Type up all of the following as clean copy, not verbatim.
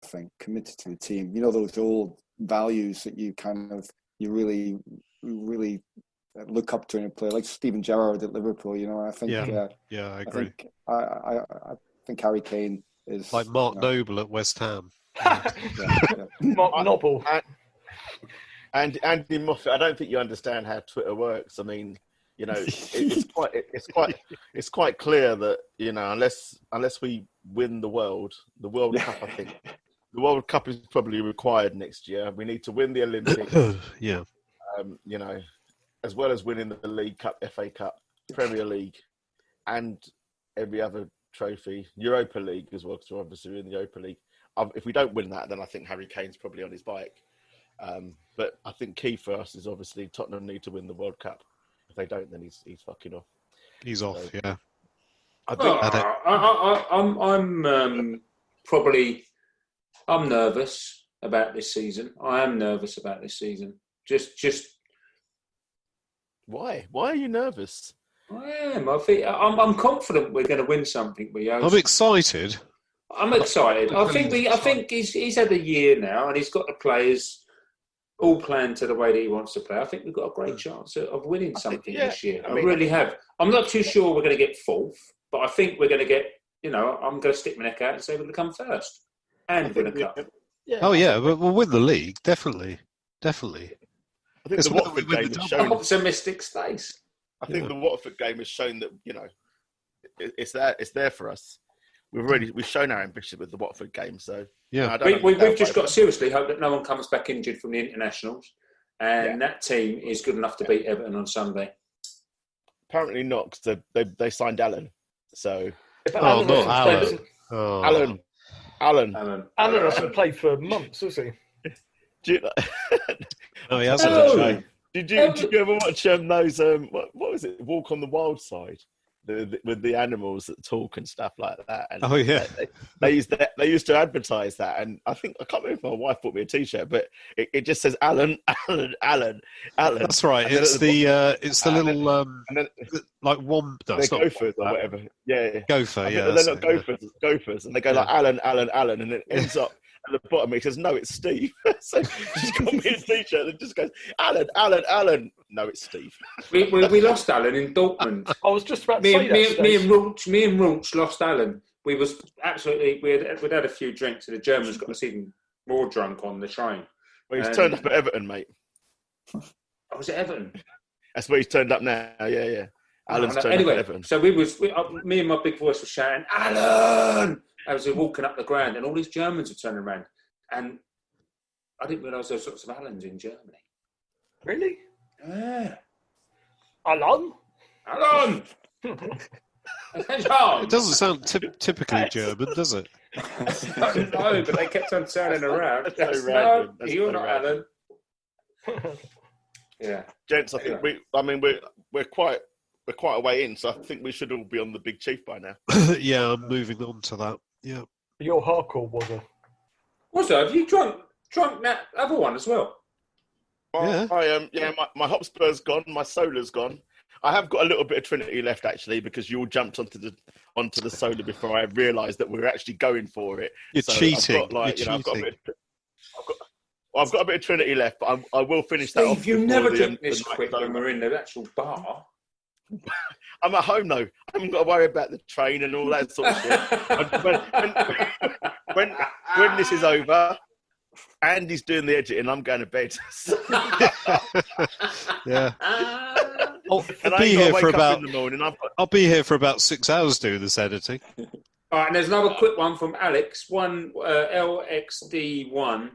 think, committed to the team. You know, those old values that you really look up to in a player, like Steven Gerrard at Liverpool. You know, I think. I agree. I think Harry Kane is like Mark Noble at West Ham. Mark Noble. And Andy Moffat, I don't think you understand how Twitter works. I mean, you know, it's quite clear that, you know, unless we win the World Cup, I think the World Cup is probably required next year. We need to win the Olympics. Yeah. You know, as well as winning the League Cup, FA Cup, Premier League, and every other trophy, Europa League as well, because we're obviously in the Europa League. If we don't win that, then I think Harry Kane's probably on his bike. But I think key for us is obviously Tottenham need to win the World Cup. If they don't, then he's fucking off. He's off, yeah. I'm nervous about this season. I am nervous about this season. Just why? Why are you nervous? I am. I'm confident we're going to win something. I'm excited. I'm excited. I think he's had a year now, and he's got the players all planned to the way that he wants to play. I think we've got a great chance of winning something this year. I really have. I'm not too sure we're going to get fourth, but I think we're going to get. You know, I'm going to stick my neck out and say we're going to come first and win a cup. Yeah. Oh yeah, we'll win the league definitely. I think the Watford game has shown optimistic space. I think the Watford game has shown that, you know, it's there for us. We've shown our ambition with the Watford game, so yeah. We've just got to seriously hope that no one comes back injured from the internationals, and that team is good enough to beat Everton on Sunday. Apparently not, because they signed Alan. So Alan. Alan hasn't played for months, has he? He hasn't. Did you ever watch those? What was it? Walk on the Wild Side. With the animals that talk and stuff like that. And they used to advertise that, and I can't remember if my wife bought me a T-shirt, but it just says Alan. That's right. It's the little and then, like one. No, they're gophers or whatever. Yeah, gopher. Yeah, they're not gophers, and they go like Alan, and it ends up. At the bottom, it says, "No, it's Steve." So she's got me a T-shirt that just goes, "Alan." No, it's Steve. We lost Alan in Dortmund. I was just about to say that. Me and Rooch lost Alan. We'd had a few drinks, and the Germans got us even more drunk on the train. Well, he's turned up at Everton, mate. Oh, was it Everton? That's where he's turned up now. Yeah. Alan's turned up at Everton. So me and my big voice were shouting, "Alan!" as we were walking up the ground, and all these Germans were turning around. And I didn't realise there were sorts of Allans in Germany. Really? Yeah. Alan? It doesn't sound typically German, does it? No, but they kept on turning around. You're not Alan. Yeah. Gents, I think we're quite a way in, so I think we should all be on the Big Chief by now. Yeah, I'm moving on to that. Yeah. You're hardcore, was it? Also, have you drunk that other one as well? Yeah. My Hotspur's gone, my Solar's gone. I have got a little bit of Trinity left, actually, because you all jumped onto the Solar before I realised that we were actually going for it. You're cheating. I've got a bit of Trinity left, but I will finish that off. Steve, you never drink this quick when we're in the actual bar. I'm at home though. I haven't got to worry about the train and all that sort of shit. When this is over, Andy's doing the editing, I'm going to bed. Yeah. I'll be here for about. I'll be here for about 6 hours doing this editing. All right, and there's another quick one from Alex. LXD1.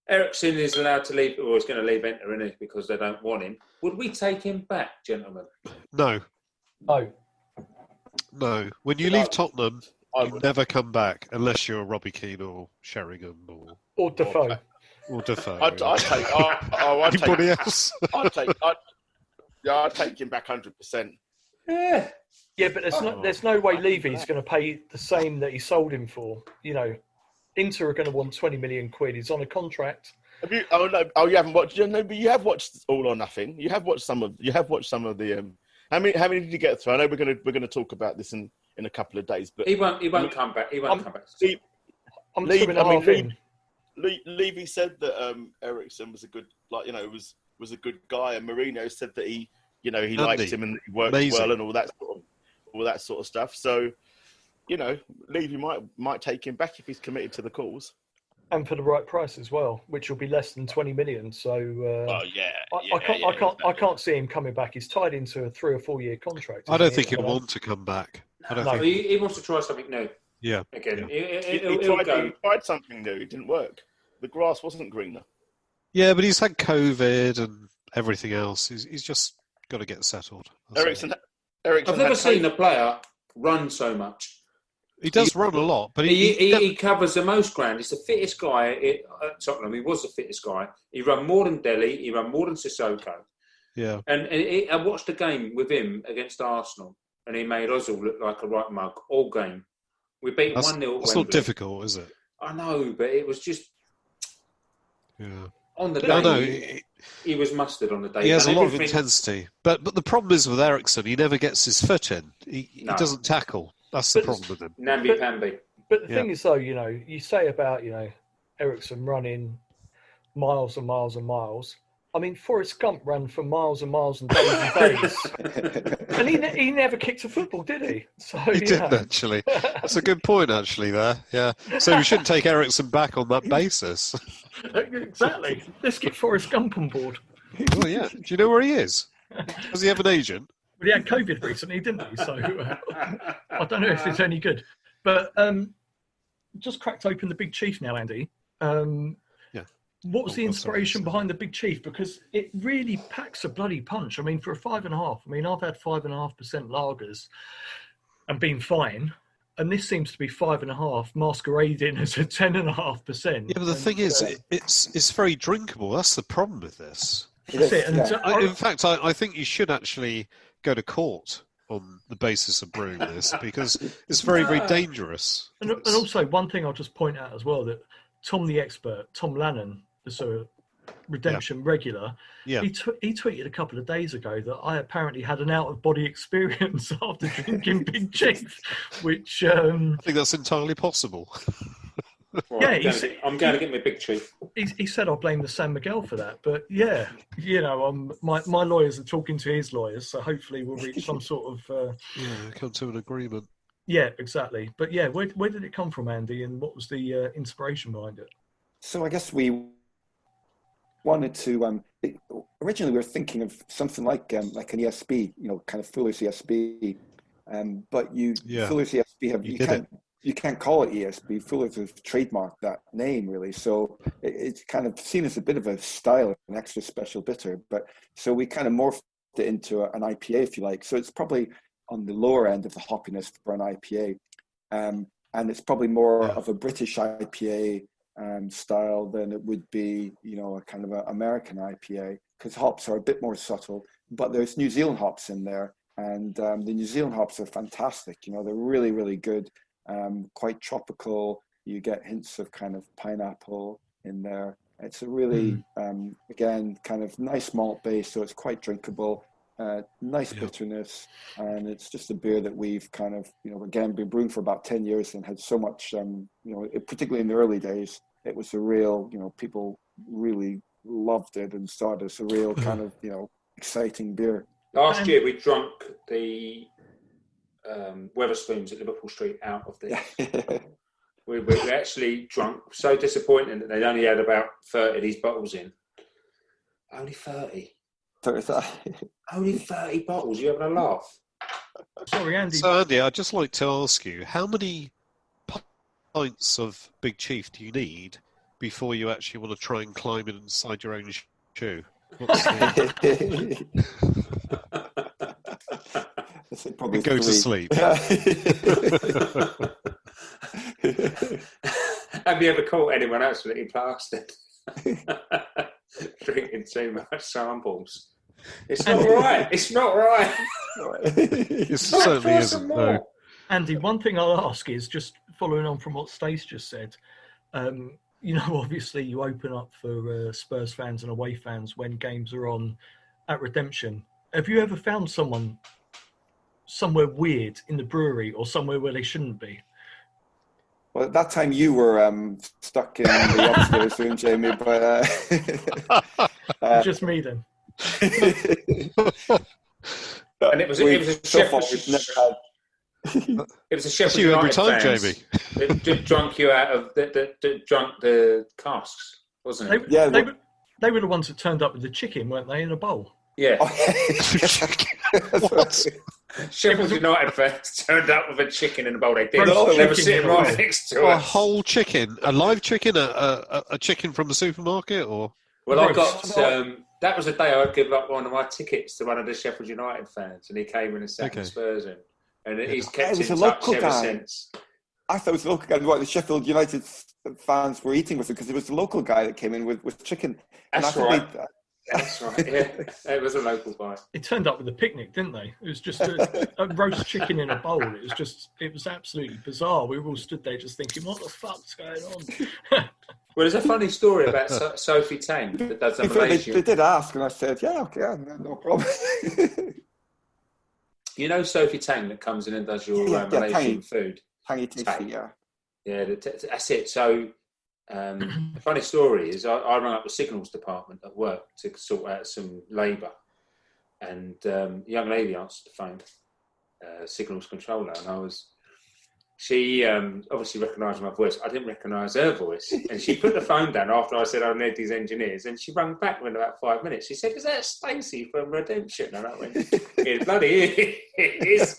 Ericsson is allowed to leave, or is going to leave Enter, isn't he, because they don't want him. Would we take him back, gentlemen? No. When you leave Tottenham, you never come back unless you're Robbie Keane or Sheringham or Defoe. I'd take anybody else. I'd take him back 100%. Yeah. Yeah, but there's no way Levy's going to pay the same that he sold him for. You know, Inter are going to want 20 million quid. He's on a contract. Have you? Oh no! Oh, you haven't watched. No, but you have watched All or Nothing. You have watched some of the. How many did you get through? I know we're going to talk about this in a couple of days, but he won't come back. He won't come back. I'm 2.5 in. Levy said that Ericsson was a good, was a good guy, and Mourinho said that he liked him and he worked well and all that sort of stuff. So, Levy might take him back if he's committed to the cause. And for the right price as well, which will be less than 20 million. So I can't see him coming back. He's tied into a 3 or 4 year contract. I don't think he'll want to come back. He wants to try something new. Yeah. Again, he tried something new. It didn't work. The grass wasn't greener. Yeah, but he's had COVID and everything else. He's just got to get settled. Ericsson. I've never seen a player run so much. He does run a lot, but he covers the most ground. He's the fittest guy at Tottenham. He was the fittest guy. He ran more than Delhi. He ran more than Sissoko. Yeah. And I watched a game with him against Arsenal, and he made us all look like a right mug all game. We beat 1-0. That's not difficult, is it? I know, but it was just on the day. I know. He was mustard on the day. He has a lot of intensity, but the problem is with Ericsson, he never gets his foot in. He doesn't tackle. That's the problem with him. Namby-pamby. But the thing is, though, you say about, Ericsson running miles and miles and miles. I mean, Forrest Gump ran for miles and miles and days and days. And he never kicked a football, did he? So, he didn't, actually. That's a good point, actually, there. Yeah. So we shouldn't take Ericsson back on that basis. Exactly. Let's get Forrest Gump on board. Well, yeah. Do you know where he is? Does he have an agent? Well, he had COVID recently, didn't he? So I don't know if it's any good. But just cracked open the Big Chief now, Andy. What was the inspiration behind the Big Chief? Because it really packs a bloody punch. I mean, for a 5.5, I've had 5.5% lagers and been fine. And this seems to be 5.5 masquerading as a 10.5%. Yeah, but the thing is, it's very drinkable. That's the problem with this. That's it. And in fact, I think you should actually go to court on the basis of brewing this, because it's very, very dangerous. And also, one thing I'll just point out as well, that Tom the expert, Tom Lannon, the Redemption regular, he tweeted a couple of days ago that I apparently had an out-of-body experience after drinking Big Chief, which... I think that's entirely possible. Right, I'm going to get my Big Chief. He said I'll blame the San Miguel for that, but my lawyers are talking to his lawyers, so hopefully we'll reach some sort of come to an agreement. Yeah, exactly. But yeah, where did it come from, Andy, and what was the inspiration behind it? So I guess we wanted to. Originally, we were thinking of something like an ESB, kind of Fuller's ESB, but Fuller's ESB you can't call it ESB. Fuller's has trademarked that name, really. So it's kind of seen as a bit of a style, an extra special bitter. But so we kind of morphed it into an IPA, if you like. So it's probably on the lower end of the hoppiness for an IPA. And it's probably more of a British IPA style than it would be, a kind of an American IPA, because hops are a bit more subtle. But there's New Zealand hops in there. And the New Zealand hops are fantastic. They're really, really good. Quite tropical. You get hints of kind of pineapple in there. It's a really, again, kind of nice malt base, so it's quite drinkable. Nice bitterness, and it's just a beer that we've kind of, again, been brewing for about 10 years and had so much, particularly in the early days, it was a real, people really loved it and saw it as a real kind of, exciting beer. Last year we drunk the Wetherspoons at Liverpool Street out of this. we actually drunk, so disappointing that they'd only had about 30 of these bottles in. Only 30. Only 30 bottles. You having a laugh? Sorry, Andy. So, Andy, I'd just like to ask you, how many pints of Big Chief do you need before you actually want to try and climb inside your own shoe? Probably go to sleep. Have you ever caught anyone absolutely plastered? Drinking too much samples. It's not right. It's not right. It certainly isn't. No. Andy, one thing I'll ask is, just following on from what Stace just said, obviously you open up for Spurs fans and away fans when games are on at Redemption. Have you ever found someone somewhere weird in the brewery or somewhere where they shouldn't be? Well, at that time you were stuck in the upstairs room, Jamie, but just me then. And it was a Sheffield United fans that drunk you out of that drunk the casks, wasn't it? They were the ones that turned up with the chicken, weren't they, in a bowl? Yeah. What? Sheffield United fans turned up with a chicken in a bowl. They did. They were sitting right next to us. A whole chicken, a live chicken, a chicken from the supermarket, or? Well, I got that was the day I gave up one of my tickets to one of the Sheffield United fans, and he came in and sat in Spurs in, and he's kept in touch ever since. I thought it was the local guy. What the Sheffield United fans were eating with him because it was the local guy that came in with chicken. That's right. That's right. Yeah, it was a local guy. It turned up with a picnic, didn't they? It was just a roast chicken in a bowl. It was absolutely bizarre. We were all stood there just thinking, "What the fuck's going on?" Well, there's a funny story about Sophie Tang that does a Malaysian. They did ask, and I said, "Yeah, okay, no problem." You know Sophie Tang that comes in and does your Malaysian food. Tangy tasty, yeah. Yeah, that's it. So. The funny story is I rang up the signals department at work to sort out some labour, and a young lady answered the phone, signals controller, and she obviously recognised my voice. I didn't recognise her voice, and she put the phone down after I said I need these engineers, and she rang back within about 5 minutes. She said, "Is that Stacey from Redemption?" And I went, "It bloody is."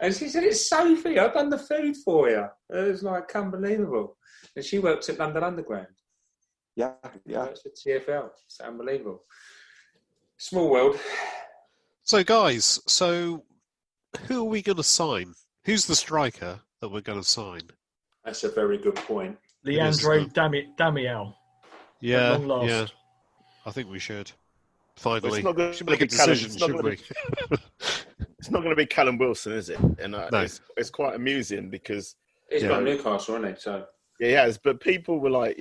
And she said, "It's Sophie. I've done the food for you." It was like unbelievable. And she works at London Underground. Yeah. She works for TFL. It's unbelievable. Small world. So, guys, who are we going to sign? Who's the striker that we're going to sign? That's a very good point. Leandro Damião. Yeah. I think we should. Finally. We should make a decision, shouldn't we? It's not going to be Callum Wilson, is it? And no. It's quite amusing because... He's got Newcastle, isn't he? So... Yeah, he has. But people were like,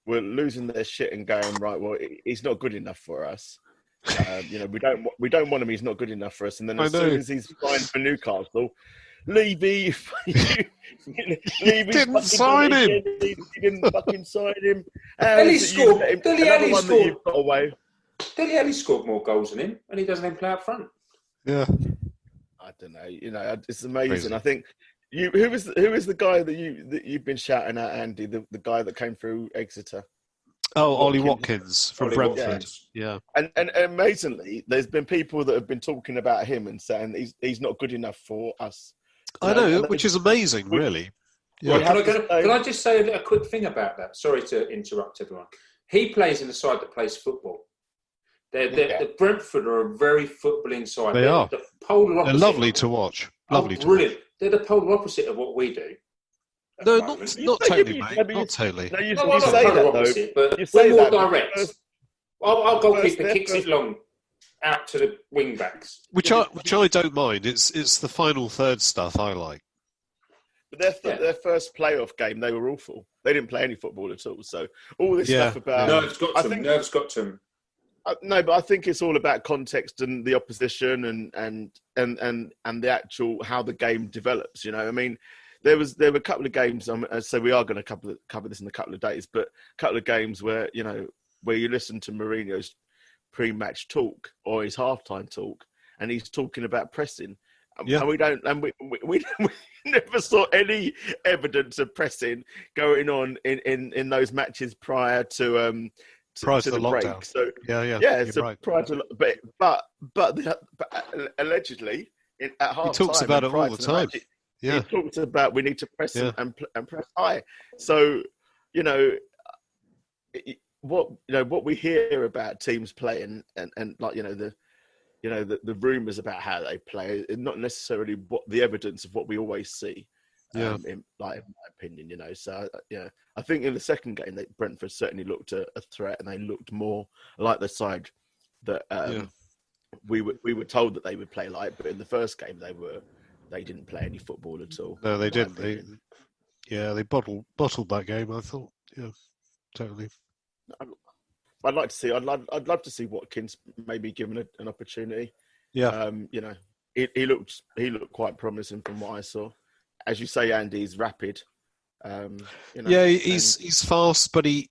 we're losing their shit and going, right, well, he's not good enough for us. We don't want him. He's not good enough for us. And then as soon as he's signed for Newcastle, Levy didn't sign him. He didn't fucking sign him. Dele Alli scored more goals than him, and he doesn't even play up front. Yeah, I don't know. It's amazing. Crazy. I think. Who is the guy that you've been shouting at, Andy? The guy that came through Exeter. Oh, Ollie Watkins from Brentford. Yeah. And amazingly, there's been people that have been talking about him and saying he's not good enough for us. I know, which is amazing, really. Yeah. Well, can I just say a quick thing about that? Sorry to interrupt everyone. He plays in a side that plays football. The Brentford are a very footballing side. They are. The polar opposite. They're lovely to watch. Brilliant. They're the polar opposite of what we do. No, not totally, mate. Not totally. No, you say that, though. But we're more direct. Our goalkeeper kicks it long out to the wing backs. Which I don't mind. It's the final third stuff I like. But their first playoff game, they were awful. They didn't play any football at all. So all this stuff about nerves got to them. No, but I think it's all about context and the opposition and the actual how the game develops. I mean, there were a couple of games. So we are going to cover this in a couple of days, but a couple of games where where you listen to Mourinho's pre-match talk or his halftime talk, and he's talking about pressing. And we never saw any evidence of pressing going on in those matches prior to the lockdown. Break. So so right. prior to, but allegedly at half he talks time about it all the time. He talks about we need to press and press high. So what we hear about teams playing and like the rumours about how they play, not necessarily what the evidence of what we always see. In my opinion, So I think in the second game, Brentford certainly looked a threat, and they looked more like the side that we were told that they would play like. But in the first game, they didn't play any football at all. No, they didn't. They bottled that game. I thought, totally. I'd like to see. I'd love to see Watkins maybe given an opportunity. Yeah. He looked quite promising from what I saw. As you say, Andy, he's rapid. Yeah, he's fast, but he